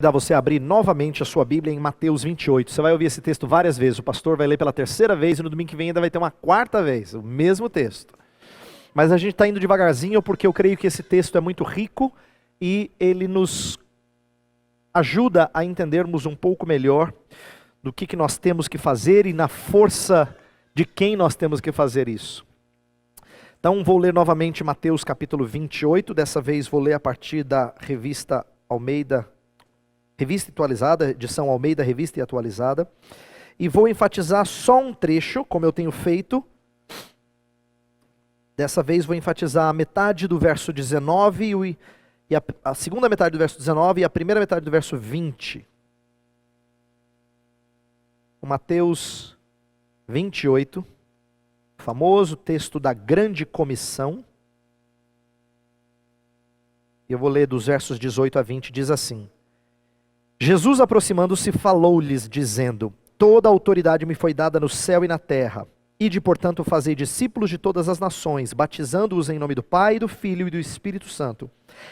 Convidar você a abrir novamente a sua Bíblia em Mateus 28. Você vai ouvir esse texto várias vezes. O pastor vai ler pela terceira vez e no domingo que vem ainda vai ter uma quarta vez, o mesmo texto. Mas a gente está indo devagarzinho porque eu creio que esse texto é muito rico e ele nos ajuda a entendermos um pouco melhor do que nós temos que fazer e na força de quem nós temos que fazer isso. Então vou ler novamente Mateus capítulo 28, dessa vez vou ler a partir da revista Almeida, Revista Atualizada, edição Almeida, Revista e Atualizada. E vou enfatizar só um trecho, como eu tenho feito. Dessa vez vou enfatizar a metade do verso 19 e a segunda metade do verso 19 e a primeira metade do verso 20. O Mateus 28, famoso texto da grande comissão. Eu vou ler dos versos 18 a 20, diz assim: Jesus, aproximando-se, falou-lhes, dizendo: Toda a autoridade me foi dada no céu e na terra. Ide, portanto, fazei discípulos de todas as nações, batizando-os em nome do Pai, do Filho e do Espírito Santo,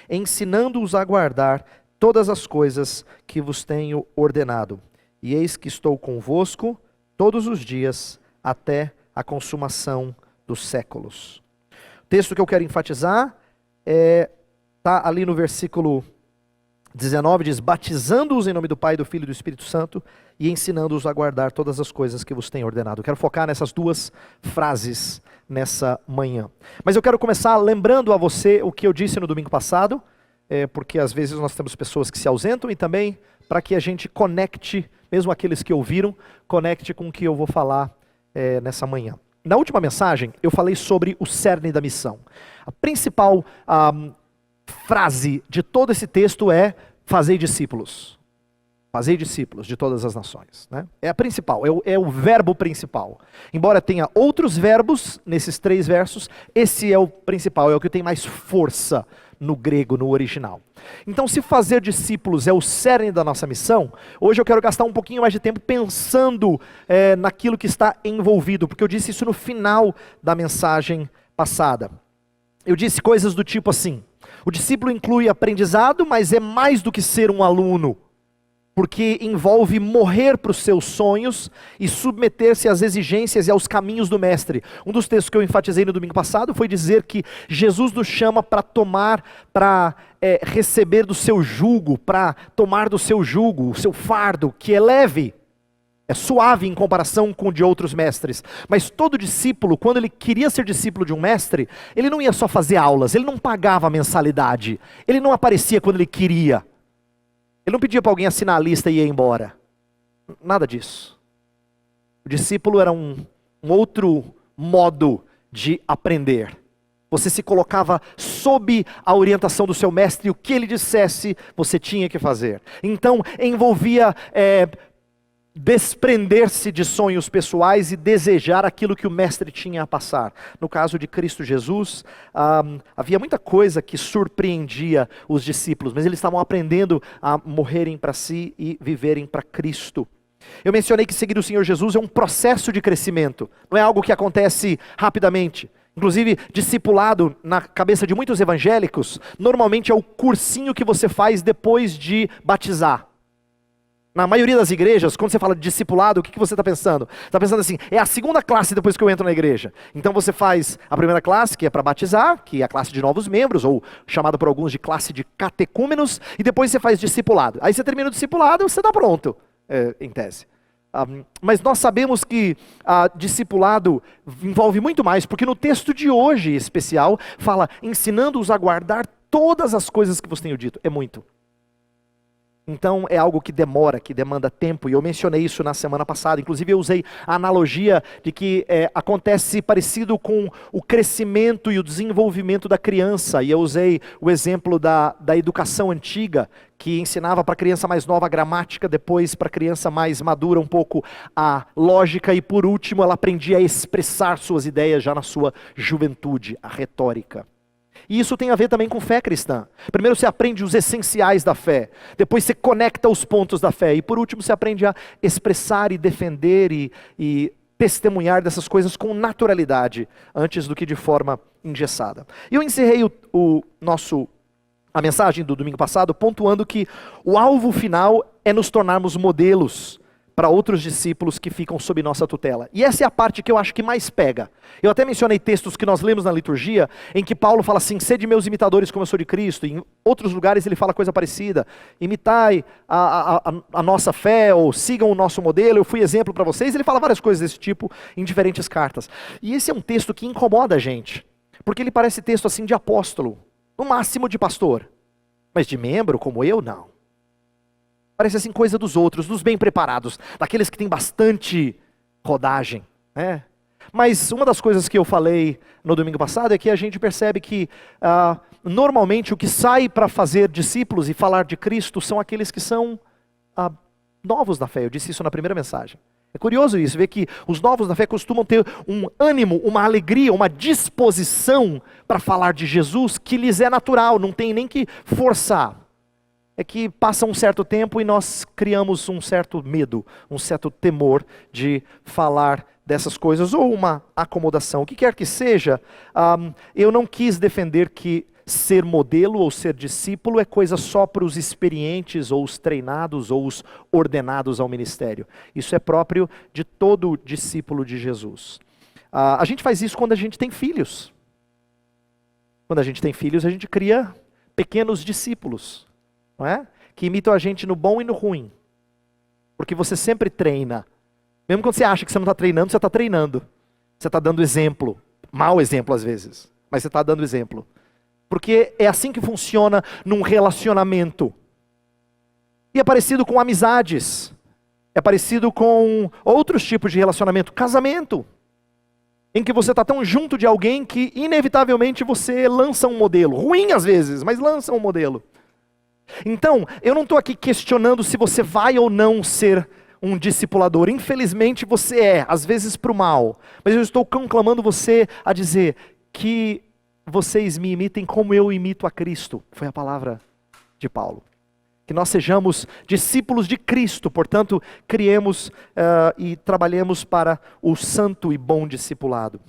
ensinando-os a guardar todas as coisas que vos tenho ordenado. E eis que estou convosco todos os dias, até a consumação dos séculos. O texto que eu quero enfatizar está ali no versículo 19, diz: batizando-os em nome do Pai, do Filho e do Espírito Santo e ensinando-os a guardar todas as coisas que vos tenho ordenado. Eu quero focar nessas duas frases nessa manhã. Mas eu quero começar lembrando a você o que eu disse no domingo passado, porque às vezes nós temos pessoas que se ausentam e também para que a gente conecte, mesmo aqueles que ouviram, conecte com o que eu vou falar nessa manhã. Na última mensagem eu falei sobre o cerne da missão. A principal frase de todo esse texto é: fazei discípulos. Fazei discípulos de todas as nações, né? É a principal, é o verbo principal. Embora tenha outros verbos nesses três versos, esse é o principal, é o que tem mais força no grego, no original. Então, se fazer discípulos é o cerne da nossa missão, hoje eu quero gastar um pouquinho mais de tempo pensando naquilo que está envolvido, porque eu disse isso no final da mensagem passada. Eu disse coisas do tipo assim: o discípulo inclui aprendizado, mas é mais do que ser um aluno, porque envolve morrer para os seus sonhos e submeter-se às exigências e aos caminhos do mestre. Um dos textos que eu enfatizei no domingo passado foi dizer que Jesus nos chama para receber do seu jugo, para tomar do seu jugo, o seu fardo, que é leve. É suave em comparação com o de outros mestres. Mas todo discípulo, quando ele queria ser discípulo de um mestre, ele não ia só fazer aulas, ele não pagava mensalidade, ele não aparecia quando ele queria. Ele não pedia para alguém assinar a lista e ir embora. Nada disso. O discípulo era um outro modo de aprender. Você se colocava sob a orientação do seu mestre e o que ele dissesse, você tinha que fazer. Então, envolvia desprender-se de sonhos pessoais e desejar aquilo que o mestre tinha a passar. No caso de Cristo Jesus, havia muita coisa que surpreendia os discípulos, mas eles estavam aprendendo a morrerem para si e viverem para Cristo. Eu mencionei que seguir o Senhor Jesus é um processo de crescimento, não é algo que acontece rapidamente. Inclusive, discipulado na cabeça de muitos evangélicos, normalmente é o cursinho que você faz depois de batizar. Na maioria das igrejas, quando você fala de discipulado, o que você está pensando? Está pensando assim: é a segunda classe depois que eu entro na igreja. Então você faz a primeira classe, que é para batizar, que é a classe de novos membros, ou chamada por alguns de classe de catecúmenos, e depois você faz discipulado. Aí você termina o discipulado, você está pronto, em tese. Mas nós sabemos que discipulado envolve muito mais, porque no texto de hoje especial, fala: ensinando-os a guardar todas as coisas que vos tenho dito. É muito. Então é algo que demora, que demanda tempo, e eu mencionei isso na semana passada. Inclusive eu usei a analogia de que acontece parecido com o crescimento e o desenvolvimento da criança, e eu usei o exemplo da educação antiga, que ensinava para a criança mais nova a gramática, depois para a criança mais madura um pouco a lógica, e por último ela aprendia a expressar suas ideias já na sua juventude, a retórica. E isso tem a ver também com fé cristã. Primeiro você aprende os essenciais da fé, depois você conecta os pontos da fé, e por último você aprende a expressar e defender e testemunhar dessas coisas com naturalidade, antes do que de forma engessada. E eu encerrei o nosso a mensagem do domingo passado, pontuando que o alvo final é nos tornarmos modelos para outros discípulos que ficam sob nossa tutela. E essa é a parte que eu acho que mais pega. Eu até mencionei textos que nós lemos na liturgia, em que Paulo fala assim, sede meus imitadores como eu sou de Cristo. Em outros lugares ele fala coisa parecida. Imitai a nossa fé, ou sigam o nosso modelo, eu fui exemplo para vocês. Ele fala várias coisas desse tipo em diferentes cartas. E esse é um texto que incomoda a gente, porque ele parece texto assim de apóstolo, no máximo de pastor. Mas de membro como eu, não. Parece assim coisa dos outros, dos bem preparados, daqueles que têm bastante rodagem, né? Mas uma das coisas que eu falei no domingo passado é que a gente percebe que normalmente o que sai para fazer discípulos e falar de Cristo são aqueles que são novos na fé. Eu disse isso na primeira mensagem. É curioso isso, ver que os novos na fé costumam ter um ânimo, uma alegria, uma disposição para falar de Jesus que lhes é natural, não tem nem que forçar. É que passa um certo tempo e nós criamos um certo medo, um certo temor de falar dessas coisas, ou uma acomodação. O que quer que seja, eu não quis defender que ser modelo ou ser discípulo é coisa só para os experientes, ou os treinados, ou os ordenados ao ministério. Isso é próprio de todo discípulo de Jesus. A gente faz isso quando a gente tem filhos. Quando a gente tem filhos, a gente cria pequenos discípulos. Não é? Que imitam a gente no bom e no ruim. Porque você sempre treina. Mesmo quando você acha que você não está treinando, você está treinando. Você está dando exemplo. Mau exemplo às vezes. Mas você está dando exemplo. Porque é assim que funciona num relacionamento. E é parecido com amizades. É parecido com outros tipos de relacionamento. Casamento. Em que você está tão junto de alguém que inevitavelmente você lança um modelo. Ruim às vezes, mas lança um modelo. Então, eu não estou aqui questionando se você vai ou não ser um discipulador. Infelizmente você é, às vezes para o mal. Mas eu estou conclamando você a dizer que vocês me imitem como eu imito a Cristo. Foi a palavra de Paulo. Que nós sejamos discípulos de Cristo, portanto, criemos e trabalhemos para o santo e bom discipulado.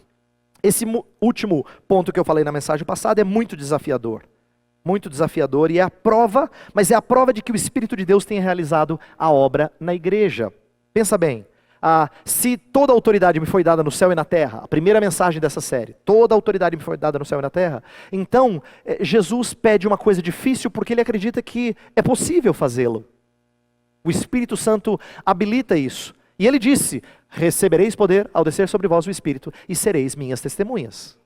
Esse último ponto que eu falei na mensagem passada é muito desafiador. Muito desafiador, e é a prova, mas é a prova de que o Espírito de Deus tem realizado a obra na igreja. Pensa bem, se toda a autoridade me foi dada no céu e na terra, a primeira mensagem dessa série, toda a autoridade me foi dada no céu e na terra, então Jesus pede uma coisa difícil porque ele acredita que é possível fazê-lo. O Espírito Santo habilita isso. E ele disse, recebereis poder ao descer sobre vós o Espírito e sereis minhas testemunhas.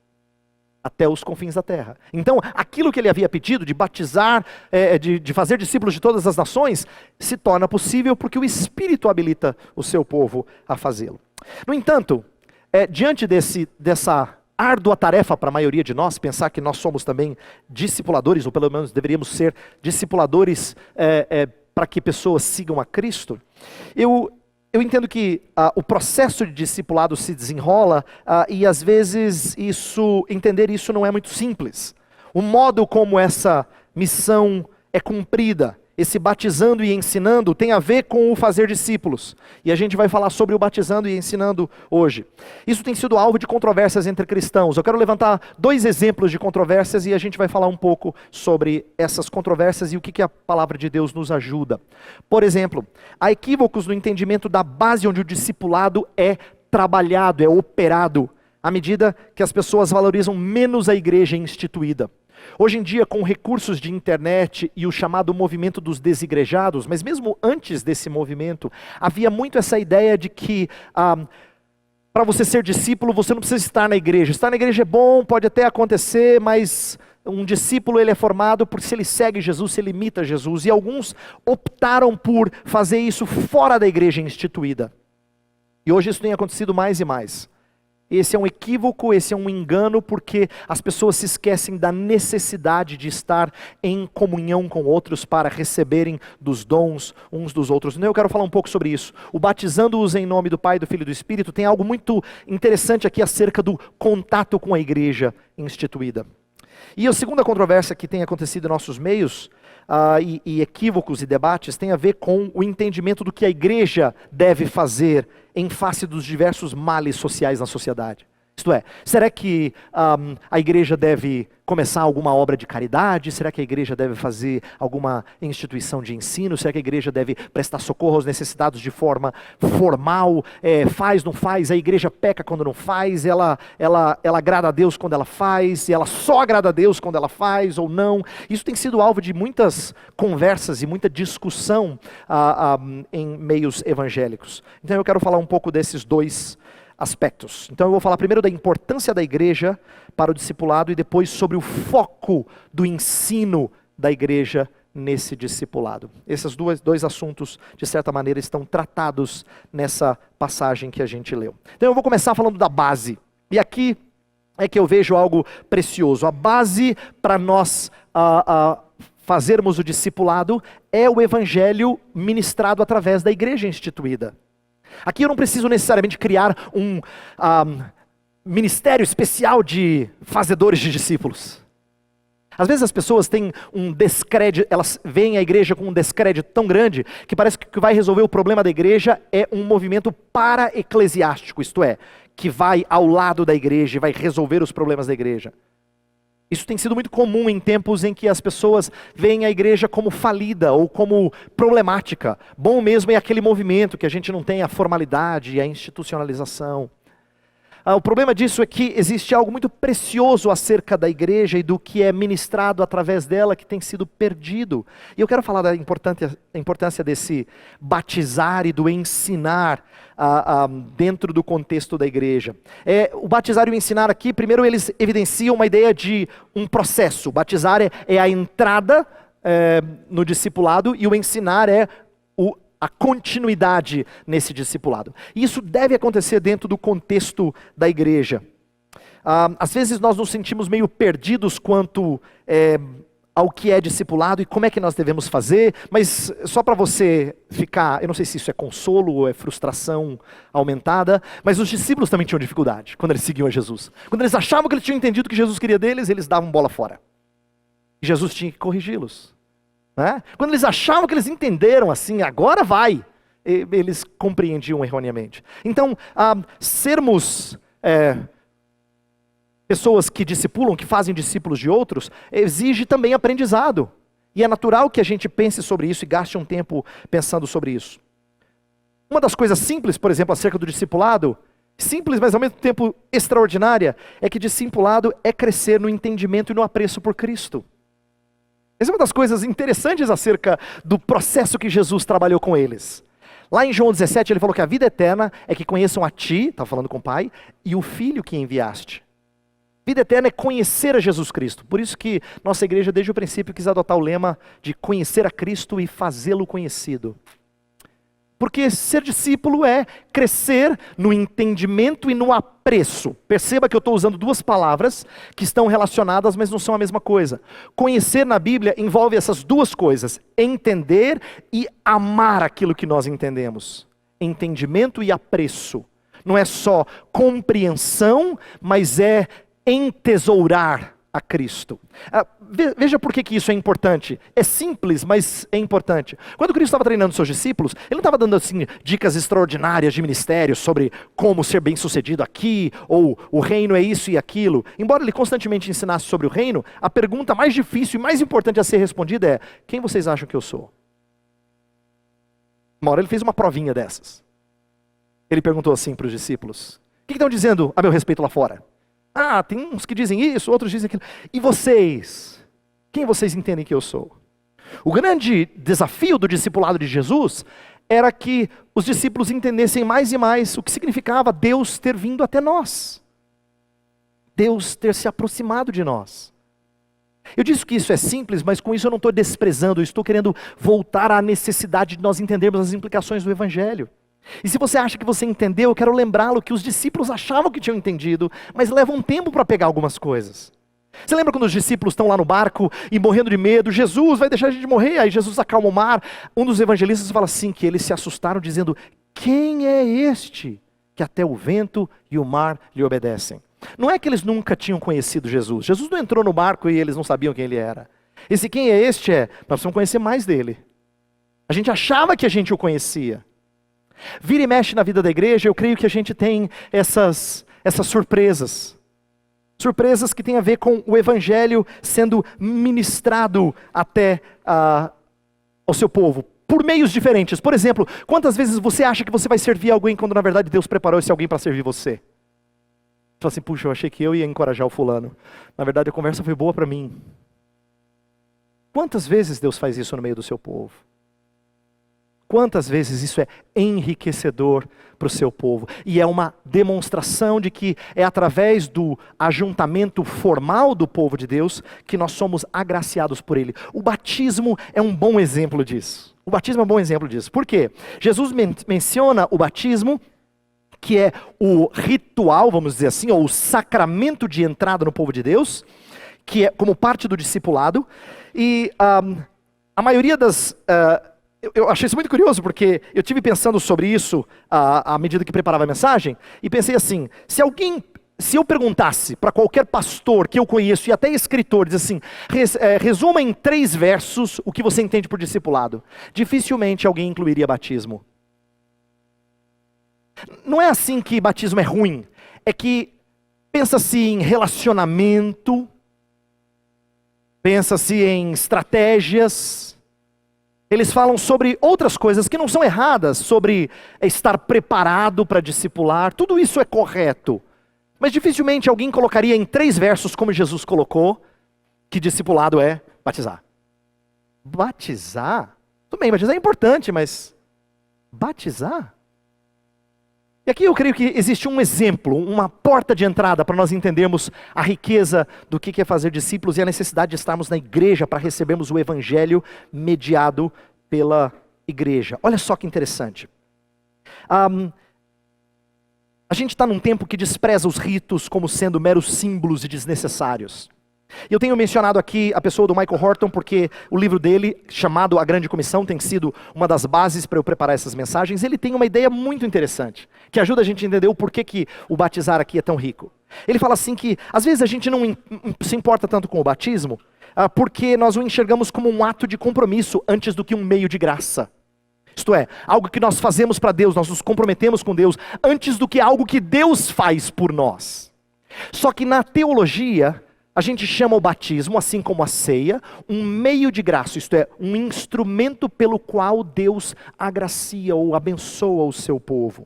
Até os confins da terra. Então, aquilo que ele havia pedido de batizar, de fazer discípulos de todas as nações, se torna possível porque o Espírito habilita o seu povo a fazê-lo. No entanto, diante dessa árdua tarefa para a maioria de nós, pensar que nós somos também discipuladores, ou pelo menos deveríamos ser discipuladores para que pessoas sigam a Cristo, eu entendo que o processo de discipulado se desenrola e às vezes entender isso não é muito simples. O modo como essa missão é cumprida, esse batizando e ensinando, tem a ver com o fazer discípulos. E a gente vai falar sobre o batizando e ensinando hoje. Isso tem sido alvo de controvérsias entre cristãos. Eu quero levantar 2 exemplos de controvérsias e a gente vai falar um pouco sobre essas controvérsias e o que a palavra de Deus nos ajuda. Por exemplo, há equívocos no entendimento da base onde o discipulado é trabalhado, é operado, à medida que as pessoas valorizam menos a igreja instituída. Hoje em dia, com recursos de internet e o chamado movimento dos desigrejados, mas mesmo antes desse movimento, havia muito essa ideia de que para você ser discípulo, você não precisa estar na igreja. Estar na igreja é bom, pode até acontecer, mas um discípulo ele é formado por se ele segue Jesus, se ele imita Jesus. E alguns optaram por fazer isso fora da igreja instituída. E hoje isso tem acontecido mais e mais. Esse é um equívoco, esse é um engano, porque as pessoas se esquecem da necessidade de estar em comunhão com outros para receberem dos dons uns dos outros. Eu quero falar um pouco sobre isso. O batizando-os em nome do Pai, do Filho e do Espírito tem algo muito interessante aqui acerca do contato com a igreja instituída. E a segunda controvérsia que tem acontecido em nossos meios, e equívocos e debates, tem a ver com o entendimento do que a igreja deve fazer em face dos diversos males sociais na sociedade. Isto é, será que a igreja deve começar alguma obra de caridade? Será que a igreja deve fazer alguma instituição de ensino? Será que a igreja deve prestar socorro aos necessitados de forma formal? Faz, não faz? A igreja peca quando não faz? Ela agrada a Deus quando ela faz? E ela só agrada a Deus quando ela faz ou não? Isso tem sido alvo de muitas conversas e muita discussão em meios evangélicos. Então eu quero falar um pouco desses dois aspectos. Então eu vou falar primeiro da importância da igreja para o discipulado e depois sobre o foco do ensino da igreja nesse discipulado. Esses dois assuntos, de certa maneira, estão tratados nessa passagem que a gente leu. Então eu vou começar falando da base. E aqui é que eu vejo algo precioso. A base para nós fazermos o discipulado é o evangelho ministrado através da igreja instituída. Aqui eu não preciso necessariamente criar um ministério especial de fazedores de discípulos. Às vezes as pessoas têm um descrédito, elas veem a igreja com um descrédito tão grande, que parece que o que vai resolver o problema da igreja é um movimento para-eclesiástico, isto é, que vai ao lado da igreja e vai resolver os problemas da igreja. Isso tem sido muito comum em tempos em que as pessoas veem a igreja como falida ou como problemática. Bom mesmo é aquele movimento que a gente não tem a formalidade e a institucionalização. O problema disso é que existe algo muito precioso acerca da igreja e do que é ministrado através dela que tem sido perdido. E eu quero falar da importância desse batizar e do ensinar dentro do contexto da igreja. O batizar e o ensinar aqui, primeiro eles evidenciam uma ideia de um processo. O batizar é a entrada no discipulado e o ensinar é a continuidade nesse discipulado. E isso deve acontecer dentro do contexto da igreja. Às vezes nós nos sentimos meio perdidos quanto ao que é discipulado e como é que nós devemos fazer, mas só para você ficar, eu não sei se isso é consolo ou é frustração aumentada, mas os discípulos também tinham dificuldade quando eles seguiam a Jesus. Quando eles achavam que eles tinham entendido o que Jesus queria deles, eles davam bola fora. E Jesus tinha que corrigi-los. Quando eles achavam que eles entenderam assim, agora vai, eles compreendiam erroneamente. Então, sermos pessoas que discipulam, que fazem discípulos de outros, exige também aprendizado. E é natural que a gente pense sobre isso e gaste um tempo pensando sobre isso. Uma das coisas simples, por exemplo, acerca do discipulado, simples, mas ao mesmo tempo extraordinária, é que discipulado é crescer no entendimento e no apreço por Cristo. Essa é uma das coisas interessantes acerca do processo que Jesus trabalhou com eles. Lá em João 17 ele falou que a vida eterna é que conheçam a ti, estava falando com o Pai, e o Filho que enviaste. Vida eterna é conhecer a Jesus Cristo. Por isso que nossa igreja desde o princípio quis adotar o lema de conhecer a Cristo e fazê-lo conhecido. Porque ser discípulo é crescer no entendimento e no apreço. Perceba que eu estou usando duas palavras que estão relacionadas, mas não são a mesma coisa. Conhecer na Bíblia envolve essas duas coisas: entender e amar aquilo que nós entendemos. Entendimento e apreço. Não é só compreensão, mas é entesourar a Cristo. Veja por que isso é importante. É simples, mas é importante. Quando Cristo estava treinando seus discípulos, Ele não estava dando assim dicas extraordinárias de ministério sobre como ser bem sucedido aqui, ou o reino é isso e aquilo. Embora Ele constantemente ensinasse sobre o reino, a pergunta mais difícil e mais importante a ser respondida é: quem vocês acham que eu sou? Uma hora Ele fez uma provinha dessas. Ele perguntou assim para os discípulos: o que estão dizendo a meu respeito lá fora? Tem uns que dizem isso, outros dizem aquilo. E vocês? Quem vocês entendem que eu sou? O grande desafio do discipulado de Jesus era que os discípulos entendessem mais e mais o que significava Deus ter vindo até nós. Deus ter se aproximado de nós. Eu disse que isso é simples, mas com isso eu não estou desprezando, eu estou querendo voltar à necessidade de nós entendermos as implicações do Evangelho. E se você acha que você entendeu, eu quero lembrá-lo que os discípulos achavam que tinham entendido, mas levam um tempo para pegar algumas coisas. Você lembra quando os discípulos estão lá no barco e morrendo de medo, Jesus vai deixar a gente morrer, aí Jesus acalma o mar. Um dos evangelistas fala assim, que eles se assustaram dizendo: quem é este que até o vento e o mar lhe obedecem? Não é que eles nunca tinham conhecido Jesus. Jesus não entrou no barco e eles não sabiam quem ele era. Esse quem é este nós precisamos conhecer mais dele. A gente achava que a gente o conhecia. Vira e mexe na vida da igreja, eu creio que a gente tem essas surpresas. Surpresas que têm a ver com o evangelho sendo ministrado até ao seu povo, por meios diferentes. Por exemplo, quantas vezes você acha que você vai servir alguém quando na verdade Deus preparou esse alguém para servir você? Você fala assim, puxa, eu achei que eu ia encorajar o fulano. Na verdade a conversa foi boa para mim. Quantas vezes Deus faz isso no meio do seu povo? Quantas vezes isso é enriquecedor para o seu povo? E é uma demonstração de que é através do ajuntamento formal do povo de Deus que nós somos agraciados por Ele. O batismo é um bom exemplo disso. O batismo é um bom exemplo disso. Por quê? Jesus menciona o batismo, que é o ritual, vamos dizer assim, ou o sacramento de entrada no povo de Deus, que é como parte do discipulado. E a maioria das... Eu achei isso muito curioso, porque eu tive pensando sobre isso à medida que preparava a mensagem, e pensei assim, se eu perguntasse para qualquer pastor que eu conheço, e até escritor, diz assim, resuma em 3 versos o que você entende por discipulado, dificilmente alguém incluiria batismo. Não é assim que batismo é ruim, é que pensa-se em relacionamento, pensa-se em estratégias. Eles falam sobre outras coisas que não são erradas, sobre estar preparado para discipular, tudo isso é correto. Mas dificilmente alguém colocaria em 3 versos, como Jesus colocou, que discipulado é batizar. Batizar? Tudo bem, batizar é importante, mas batizar? E aqui eu creio que existe um exemplo, uma porta de entrada para nós entendermos a riqueza do que é fazer discípulos e a necessidade de estarmos na igreja para recebermos o evangelho mediado pela igreja. Olha só que interessante. A gente está num tempo que despreza os ritos como sendo meros símbolos e desnecessários. Eu tenho mencionado aqui a pessoa do Michael Horton porque o livro dele, chamado A Grande Comissão, tem sido uma das bases para eu preparar essas mensagens. Ele tem uma ideia muito interessante, que ajuda a gente a entender o porquê que o batizar aqui é tão rico. Ele fala assim que, às vezes a gente não se importa tanto com o batismo, porque nós o enxergamos como um ato de compromisso antes do que um meio de graça. Isto é, algo que nós fazemos para Deus, nós nos comprometemos com Deus, antes do que algo que Deus faz por nós. Só que na teologia, a gente chama o batismo, assim como a ceia, um meio de graça, isto é, um instrumento pelo qual Deus agracia ou abençoa o seu povo.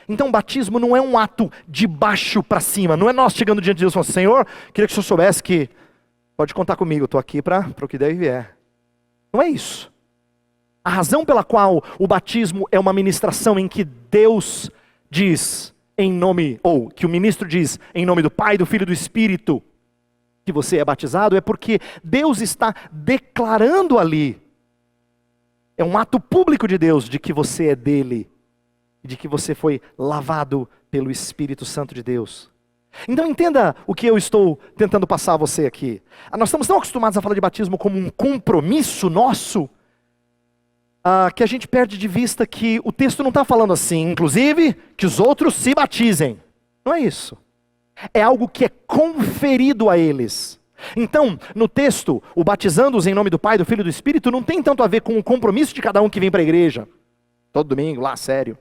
Então o batismo não é um ato de baixo para cima, não é nós chegando diante de Deus e falando, Senhor, queria que o Senhor soubesse que, pode contar comigo, eu estou aqui para o que der e vier. Não é isso. A razão pela qual o batismo é uma ministração em que Deus diz em nome, ou que o ministro diz em nome do Pai, do Filho e do Espírito, que você é batizado, é porque Deus está declarando ali, é um ato público de Deus, de que você é dele, de que você foi lavado pelo Espírito Santo de Deus. Então entenda o que eu estou tentando passar a você aqui. Nós estamos tão acostumados a falar de batismo como um compromisso nosso, que a gente perde de vista que o texto não está falando assim, inclusive, que os outros se batizem. Não é isso. É algo que é conferido a eles. Então, no texto, o batizando-os em nome do Pai, do Filho e do Espírito, não tem tanto a ver com o compromisso de cada um que vem para a igreja, todo domingo, lá, sério.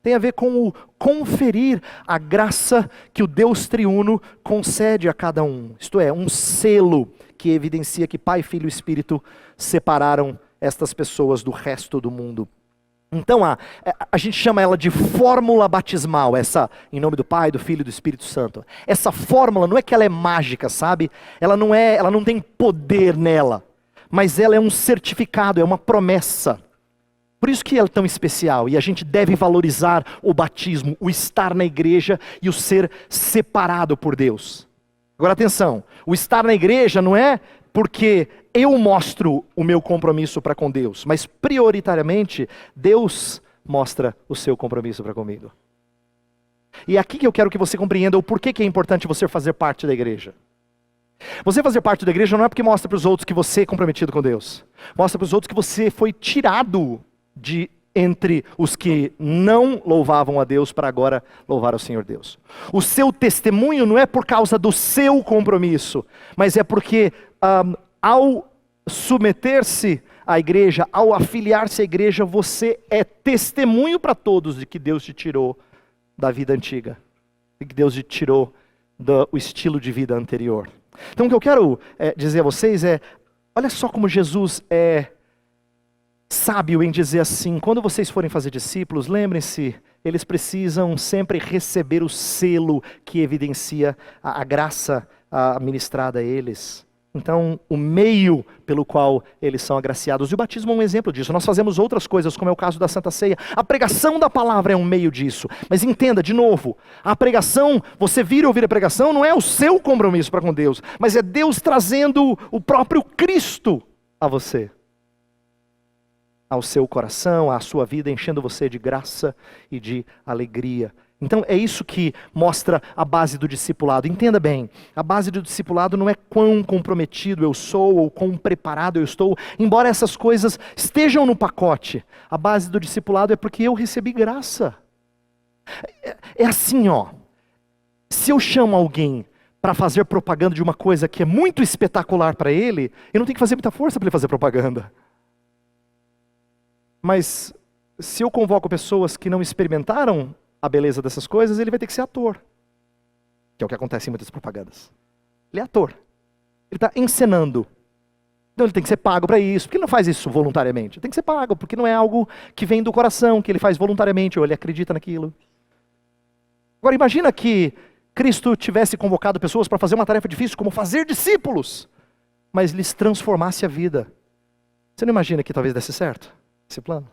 Tem a ver com o conferir a graça que o Deus triuno concede a cada um. Isto é, um selo que evidencia que Pai, Filho e Espírito separaram estas pessoas do resto do mundo. Então a gente chama ela de fórmula batismal, essa em nome do Pai, do Filho e do Espírito Santo. Essa fórmula não é que ela é mágica, sabe? Ela não tem poder nela, mas ela é um certificado, é uma promessa. Por isso que ela é tão especial e a gente deve valorizar o batismo, o estar na igreja e o ser separado por Deus. Agora atenção, o estar na igreja não é porque eu mostro o meu compromisso para com Deus, mas prioritariamente Deus mostra o seu compromisso para comigo. E é aqui que eu quero que você compreenda o porquê que é importante você fazer parte da igreja. Você fazer parte da igreja não é porque mostra para os outros que você é comprometido com Deus. Mostra para os outros que você foi tirado de entre os que não louvavam a Deus para agora louvar ao Senhor Deus. O seu testemunho não é por causa do seu compromisso, mas é porque ao submeter-se à igreja, ao afiliar-se à igreja, você é testemunho para todos de que Deus te tirou da vida antiga, de que Deus te tirou do estilo de vida anterior. Então o que eu quero dizer a vocês é, olha só como Jesus é sábio em dizer assim, quando vocês forem fazer discípulos, lembrem-se, eles precisam sempre receber o selo que evidencia a graça ministrada a eles. Então, o meio pelo qual eles são agraciados. E o batismo é um exemplo disso. Nós fazemos outras coisas, como é o caso da Santa Ceia. A pregação da palavra é um meio disso. Mas entenda, de novo, a pregação, você vir e ouvir a pregação, não é o seu compromisso para com Deus, mas é Deus trazendo o próprio Cristo a você, ao seu coração, à sua vida, enchendo você de graça e de alegria. Então é isso que mostra a base do discipulado. Entenda bem, a base do discipulado não é quão comprometido eu sou ou quão preparado eu estou, embora essas coisas estejam no pacote. A base do discipulado é porque eu recebi graça. É assim, ó. Se eu chamo alguém para fazer propaganda de uma coisa que é muito espetacular para ele, eu não tenho que fazer muita força para ele fazer propaganda. Mas se eu convoco pessoas que não experimentaram a beleza dessas coisas, ele vai ter que ser ator. Que é o que acontece em muitas propagandas. Ele é ator. Ele está encenando. Então ele tem que ser pago para isso. Porque ele não faz isso voluntariamente. Ele tem que ser pago, porque não é algo que vem do coração, que ele faz voluntariamente, ou ele acredita naquilo. Agora imagina que Cristo tivesse convocado pessoas para fazer uma tarefa difícil, como fazer discípulos, mas lhes transformasse a vida. Você não imagina que talvez desse certo esse plano?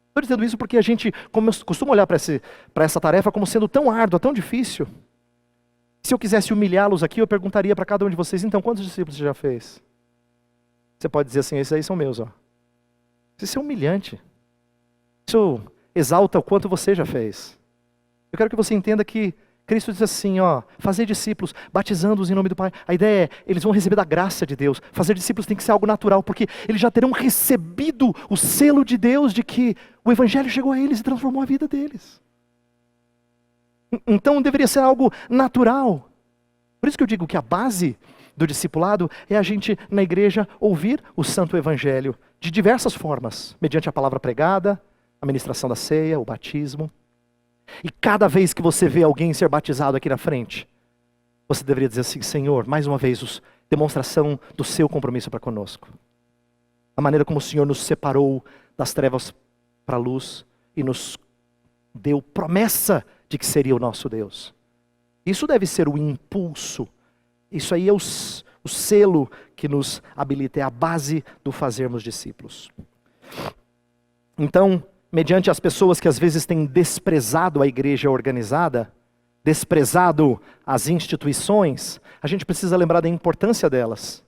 Estou dizendo isso porque a gente costuma olhar para essa tarefa como sendo tão árdua, tão difícil. Se eu quisesse humilhá-los aqui, eu perguntaria para cada um de vocês, então, quantos discípulos você já fez? Você pode dizer assim, esses aí são meus, ó. Isso é humilhante. Isso exalta o quanto você já fez. Eu quero que você entenda que Cristo diz assim, ó, fazer discípulos, batizando-os em nome do Pai. A ideia é, eles vão receber da graça de Deus. Fazer discípulos tem que ser algo natural, porque eles já terão recebido o selo de Deus de que o Evangelho chegou a eles e transformou a vida deles. Então deveria ser algo natural. Por isso que eu digo que a base do discipulado é a gente, na igreja, ouvir o Santo Evangelho de diversas formas, mediante a palavra pregada, a ministração da ceia, o batismo. E cada vez que você vê alguém ser batizado aqui na frente, você deveria dizer assim, Senhor, mais uma vez, demonstração do seu compromisso para conosco. A maneira como o Senhor nos separou das trevas para a luz e nos deu promessa de que seria o nosso Deus. Isso deve ser o impulso. Isso aí é o selo que nos habilita, é a base do fazermos discípulos. Então, mediante as pessoas que às vezes têm desprezado a igreja organizada, desprezado as instituições, a gente precisa lembrar da importância delas.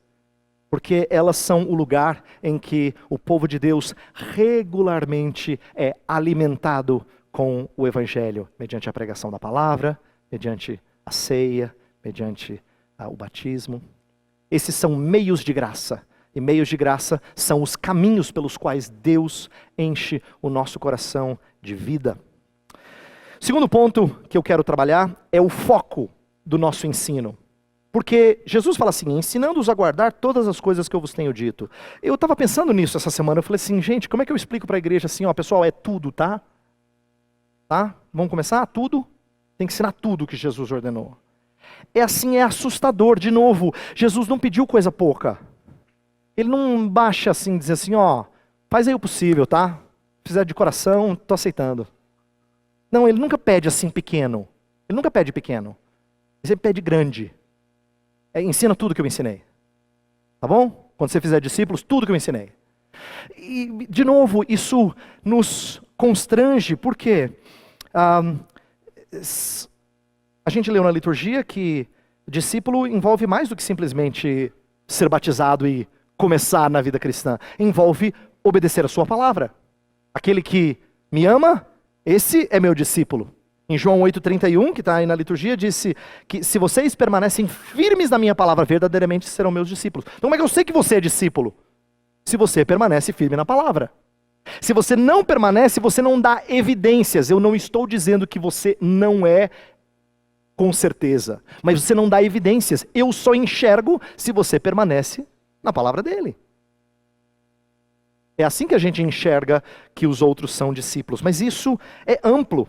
Porque elas são o lugar em que o povo de Deus regularmente é alimentado com o Evangelho, mediante a pregação da palavra, mediante a ceia, mediante o batismo. Esses são meios de graça. E meios de graça são os caminhos pelos quais Deus enche o nosso coração de vida. Segundo ponto que eu quero trabalhar é o foco do nosso ensino. Porque Jesus fala assim, ensinando-os a guardar todas as coisas que eu vos tenho dito. Eu estava pensando nisso essa semana, eu falei assim, gente, como é que eu explico para a igreja assim, ó, pessoal, é tudo, tá? Tá? Vamos começar? Tudo? Tem que ensinar tudo o que Jesus ordenou. É assim, é assustador. De novo, Jesus não pediu coisa pouca. Ele não baixa assim, diz assim, ó, faz aí o possível, tá? Se fizer de coração, estou aceitando. Não, ele nunca pede assim pequeno. Ele nunca pede pequeno. Ele sempre pede grande. Ensina tudo que eu ensinei. Tá bom? Quando você fizer discípulos, tudo que eu ensinei. E, de novo, isso nos constrange, porque a gente leu na liturgia que discípulo envolve mais do que simplesmente ser batizado e começar na vida cristã. Envolve obedecer a sua palavra. Aquele que me ama, esse é meu discípulo. Em João 8,31, que está aí na liturgia, disse que se vocês permanecem firmes na minha palavra, verdadeiramente serão meus discípulos. Então como é que eu sei que você é discípulo? Se você permanece firme na palavra. Se você não permanece, você não dá evidências. Eu não estou dizendo que você não é com certeza, mas você não dá evidências. Eu só enxergo se você permanece na palavra dele. É assim que a gente enxerga que os outros são discípulos, mas isso é amplo.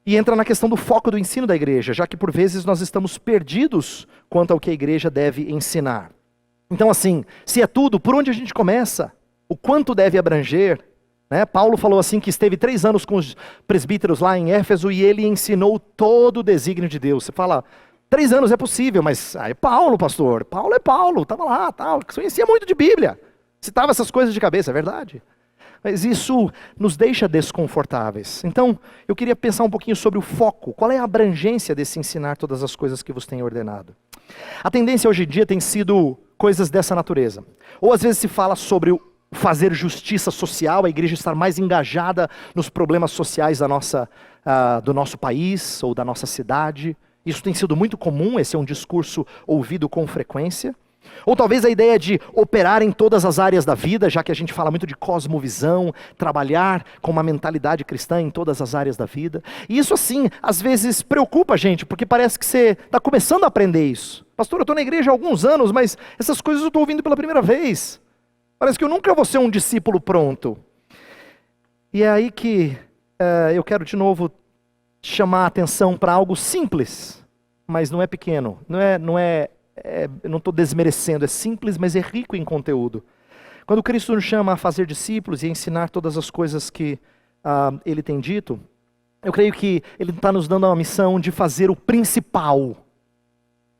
E entra na questão do foco do ensino da igreja, já que por vezes nós estamos perdidos quanto ao que a igreja deve ensinar. Então assim, se é tudo, por onde a gente começa? O quanto deve abranger? Né? Paulo falou assim que esteve 3 anos com os presbíteros lá em Éfeso e ele ensinou todo o desígnio de Deus. Você fala, 3 anos é possível, mas é Paulo, pastor. Paulo é Paulo, estava lá, tal, conhecia muito de Bíblia. Citava essas coisas de cabeça, é verdade. Mas isso nos deixa desconfortáveis. Então, eu queria pensar um pouquinho sobre o foco. Qual é a abrangência desse ensinar todas as coisas que vos tenho ordenado? A tendência hoje em dia tem sido coisas dessa natureza. Ou às vezes se fala sobre o fazer justiça social, a igreja estar mais engajada nos problemas sociais do nosso país ou da nossa cidade. Isso tem sido muito comum, esse é um discurso ouvido com frequência. Ou talvez a ideia de operar em todas as áreas da vida, já que a gente fala muito de cosmovisão, trabalhar com uma mentalidade cristã em todas as áreas da vida. E isso assim, às vezes preocupa a gente, porque parece que você está começando a aprender isso. Pastor, eu estou na igreja há alguns anos, mas essas coisas eu estou ouvindo pela primeira vez. Parece que eu nunca vou ser um discípulo pronto. E é aí que eu quero de novo chamar a atenção para algo simples, mas não é pequeno, eu não estou desmerecendo, é simples, mas é rico em conteúdo. Quando Cristo nos chama a fazer discípulos e a ensinar todas as coisas que Ele tem dito, eu creio que Ele está nos dando uma missão de fazer o principal,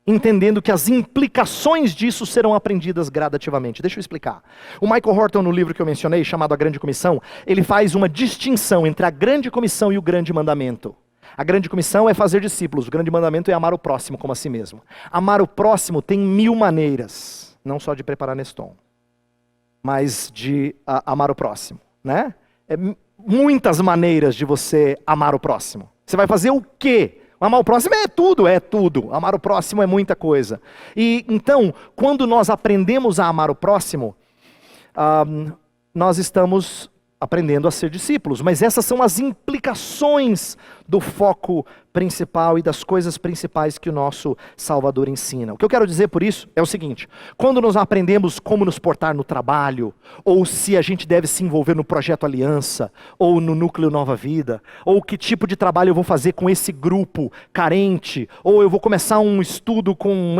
entendendo que as implicações disso serão aprendidas gradativamente. Deixa eu explicar. O Michael Horton, no livro que eu mencionei, chamado A Grande Comissão, ele faz uma distinção entre a Grande Comissão e o Grande Mandamento. A grande comissão é fazer discípulos, o grande mandamento é amar o próximo como a si mesmo. Amar o próximo tem 1000 maneiras, não só de preparar Neston, mas de amar o próximo, né? Muitas maneiras de você amar o próximo. Você vai fazer o quê? Amar o próximo é tudo. Amar o próximo é muita coisa. E então, quando nós aprendemos a amar o próximo, nós estamos aprendendo a ser discípulos, mas essas são as implicações do foco principal e das coisas principais que o nosso Salvador ensina. O que eu quero dizer por isso é o seguinte: quando nós aprendemos como nos portar no trabalho, ou se a gente deve se envolver no Projeto Aliança, ou no Núcleo Nova Vida, ou que tipo de trabalho eu vou fazer com esse grupo carente, ou eu vou começar um estudo com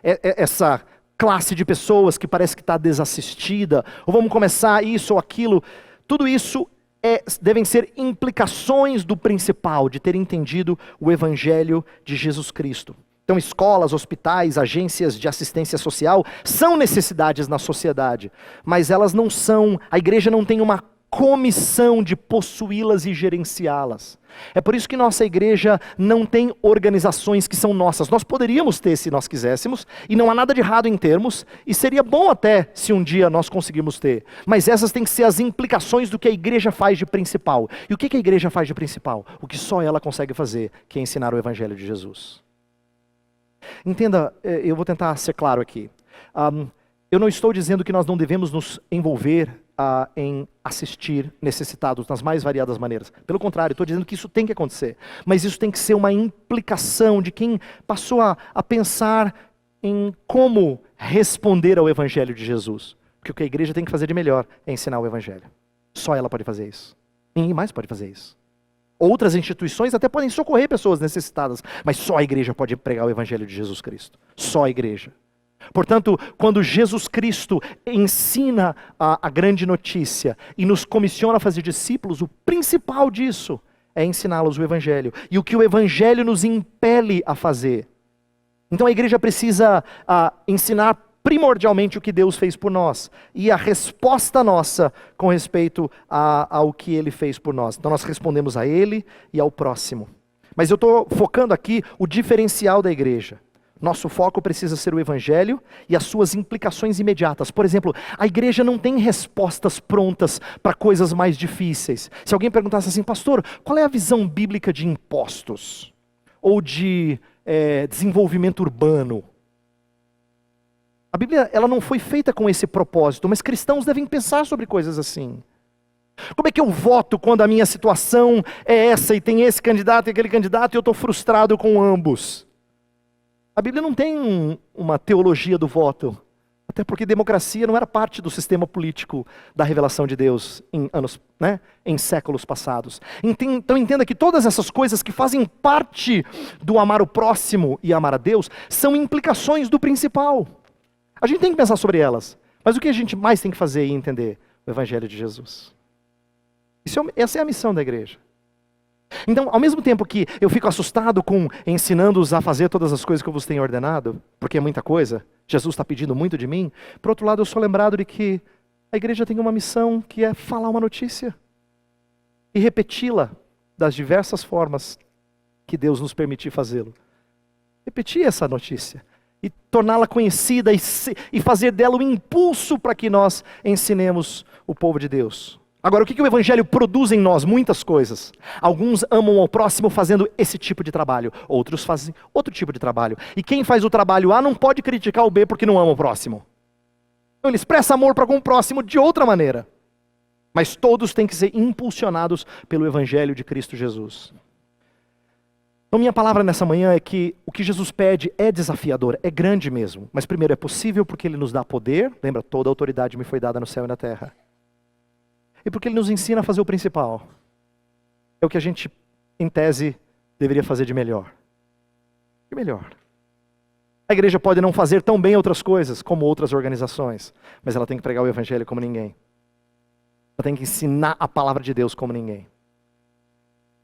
essa classe de pessoas que parece que está desassistida, ou vamos começar isso ou aquilo. Tudo isso devem ser implicações do principal, de ter entendido o Evangelho de Jesus Cristo. Então escolas, hospitais, agências de assistência social são necessidades na sociedade, mas elas não são, a igreja não tem uma comissão de possuí-las e gerenciá-las. É por isso que nossa igreja não tem organizações que são nossas. Nós poderíamos ter se nós quiséssemos, e não há nada de errado em termos, e seria bom até se um dia nós conseguirmos ter. Mas essas têm que ser as implicações do que a igreja faz de principal. E o que a igreja faz de principal? O que só ela consegue fazer, que é ensinar o Evangelho de Jesus. Entenda, eu vou tentar ser claro aqui. Eu não estou dizendo que nós não devemos nos envolver em assistir necessitados nas mais variadas maneiras. Pelo contrário, estou dizendo que isso tem que acontecer. Mas isso tem que ser uma implicação de quem passou a pensar em como responder ao Evangelho de Jesus. Porque o que a igreja tem que fazer de melhor é ensinar o Evangelho. Só ela pode fazer isso. Ninguém mais pode fazer isso. Outras instituições até podem socorrer pessoas necessitadas, mas só a igreja pode pregar o Evangelho de Jesus Cristo. Só a igreja. Portanto, quando Jesus Cristo ensina a grande notícia e nos comissiona a fazer discípulos, o principal disso é ensiná-los o Evangelho. E o que o Evangelho nos impele a fazer. Então a igreja precisa ensinar primordialmente o que Deus fez por nós. E a resposta nossa com respeito ao que Ele fez por nós. Então nós respondemos a Ele e ao próximo. Mas eu estou focando aqui o diferencial da igreja. Nosso foco precisa ser o Evangelho e as suas implicações imediatas. Por exemplo, a igreja não tem respostas prontas para coisas mais difíceis. Se alguém perguntasse assim, pastor, qual é a visão bíblica de impostos? Ou de desenvolvimento urbano? A Bíblia ela não foi feita com esse propósito, mas cristãos devem pensar sobre coisas assim. Como é que eu voto quando a minha situação é essa e tem esse candidato e aquele candidato e eu estou frustrado com ambos? A Bíblia não tem uma teologia do voto. Até porque democracia não era parte do sistema político da revelação de Deus em séculos passados. Então entenda que todas essas coisas que fazem parte do amar o próximo e amar a Deus são implicações do principal. A gente tem que pensar sobre elas. Mas o que a gente mais tem que fazer e entender? O Evangelho de Jesus. Essa é a missão da igreja. Então, ao mesmo tempo que eu fico assustado com ensinando-os a fazer todas as coisas que eu vos tenho ordenado, porque é muita coisa, Jesus está pedindo muito de mim, por outro lado eu sou lembrado de que a igreja tem uma missão que é falar uma notícia e repeti-la das diversas formas que Deus nos permitir fazê-lo. Repetir essa notícia e torná-la conhecida e fazer dela um impulso para que nós ensinemos o povo de Deus. Agora, o que o Evangelho produz em nós? Muitas coisas. Alguns amam ao próximo fazendo esse tipo de trabalho. Outros fazem outro tipo de trabalho. E quem faz o trabalho A não pode criticar o B porque não ama o próximo. Então ele expressa amor para algum próximo de outra maneira. Mas todos têm que ser impulsionados pelo Evangelho de Cristo Jesus. Então minha palavra nessa manhã é que o que Jesus pede é desafiador, é grande mesmo. Mas primeiro é possível porque Ele nos dá poder. Lembra, toda a autoridade me foi dada no céu e na terra. E porque Ele nos ensina a fazer o principal. É o que a gente, em tese, deveria fazer de melhor. De melhor. A igreja pode não fazer tão bem outras coisas como outras organizações, mas ela tem que pregar o Evangelho como ninguém. Ela tem que ensinar a palavra de Deus como ninguém.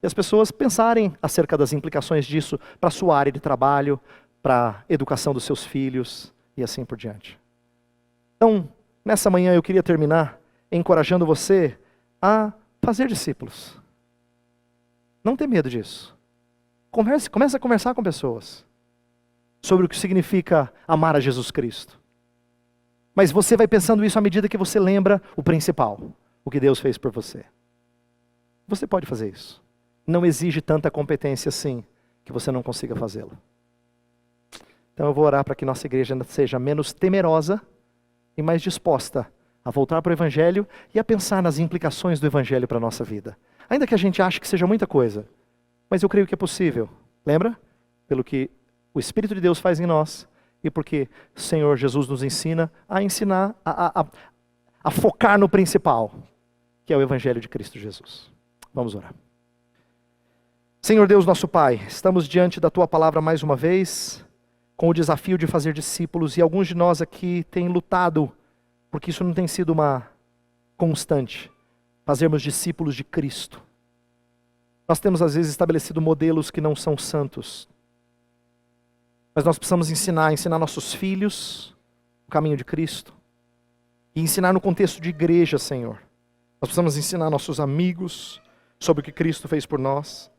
E as pessoas pensarem acerca das implicações disso para a sua área de trabalho, para a educação dos seus filhos e assim por diante. Então, nessa manhã eu queria terminar encorajando você a fazer discípulos. Não tenha medo disso. Comece a conversar com pessoas sobre o que significa amar a Jesus Cristo. Mas você vai pensando isso à medida que você lembra o principal, o que Deus fez por você. Você pode fazer isso. Não exige tanta competência assim que você não consiga fazê-lo. Então eu vou orar para que nossa igreja seja menos temerosa e mais disposta a voltar para o Evangelho e a pensar nas implicações do Evangelho para a nossa vida. Ainda que a gente ache que seja muita coisa, mas eu creio que é possível. Lembra? Pelo que o Espírito de Deus faz em nós e porque o Senhor Jesus nos ensina a ensinar, a focar no principal, que é o Evangelho de Cristo Jesus. Vamos orar. Senhor Deus, nosso Pai, estamos diante da Tua palavra mais uma vez, com o desafio de fazer discípulos, e alguns de nós aqui têm lutado porque isso não tem sido uma constante, fazermos discípulos de Cristo. Nós temos às vezes estabelecido modelos que não são santos, mas nós precisamos ensinar nossos filhos o caminho de Cristo, e ensinar no contexto de igreja, Senhor. Nós precisamos ensinar nossos amigos sobre o que Cristo fez por nós,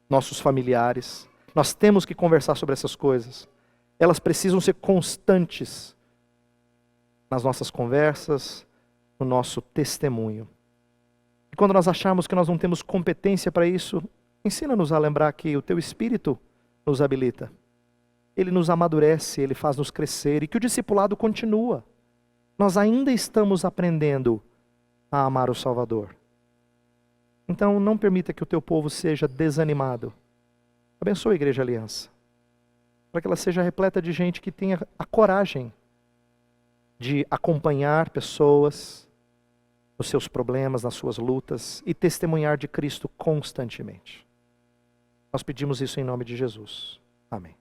nossos familiares. Nós temos que conversar sobre essas coisas. Elas precisam ser constantes nas nossas conversas, no nosso testemunho. E quando nós acharmos que nós não temos competência para isso, ensina-nos a lembrar que o Teu Espírito nos habilita. Ele nos amadurece, Ele faz nos crescer e que o discipulado continua. Nós ainda estamos aprendendo a amar o Salvador. Então não permita que o Teu povo seja desanimado. Abençoe a Igreja Aliança, para que ela seja repleta de gente que tenha a coragem de acompanhar pessoas nos seus problemas, nas suas lutas e testemunhar de Cristo constantemente. Nós pedimos isso em nome de Jesus. Amém.